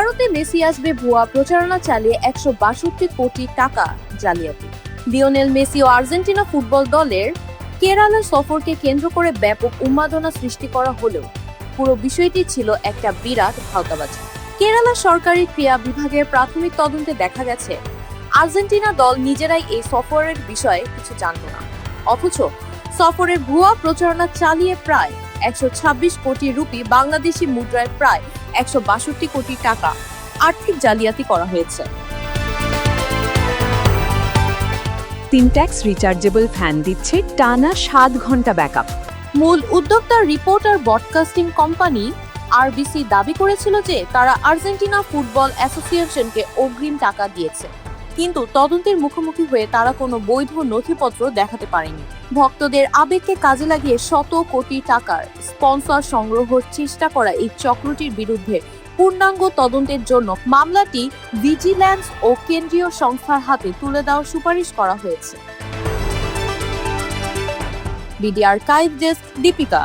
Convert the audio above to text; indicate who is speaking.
Speaker 1: ভারতে মেসি আসবে ভুয়া প্রচারণা চালিয়ে 162 কোটি টাকা জালিয়াতি। লিওনেল মেসি ও আর্জেন্টিনা ফুটবল দলের কেরালা সফরকে কেন্দ্র করে ব্যাপক উন্মাদনা সৃষ্টি করা হলেও পুরো বিষয়টি ছিল একটা বিরাট ভাওতাবাজি। কেরালা সরকারি ক্রীড়া বিভাগের প্রাথমিক তদন্তে দেখা গেছে আর্জেন্টিনা দল নিজেরাই এই সফরের বিষয়ে কিছু জানত না, অথচ সফরের ভুয়া প্রচারণা চালিয়ে প্রায় 126 কোটি রুপি বাংলাদেশি মুদ্রায় প্রায় 162 কোটি টাকা আর্থিক জালিয়াতি করা হয়েছে।
Speaker 2: সিনট্যাক্স রিচার্জেবল ফ্যান দিচ্ছে টানা 7 ঘন্টা ব্যাকআপ।
Speaker 1: মূল উদ্যোক্তা রিপোর্টার ব্রডকাস্টিং কোম্পানি আরবিসি দাবি করেছিল যে তারা আর্জেন্টিনা ফুটবল অ্যাসোসিয়েশনকে অগ্রিম টাকা দিয়েছে, কিন্তু তদন্তের মুখোমুখি হয়ে তারা কোনো বৈধ নথিপত্র দেখাতে পারেনি। ভক্তদের আবেগকে কাজে লাগিয়ে শত কোটি টাকার স্পন্সর সংগ্রহের চেষ্টা করা এই চক্রটির বিরুদ্ধে পূর্ণাঙ্গ তদন্তের জন্য মামলাটি ভিজিল্যান্স ও কেন্দ্রীয় সংস্থার হাতে তুলে দেওয়ার সুপারিশ করা হয়েছে। BD archive desk, Deepika.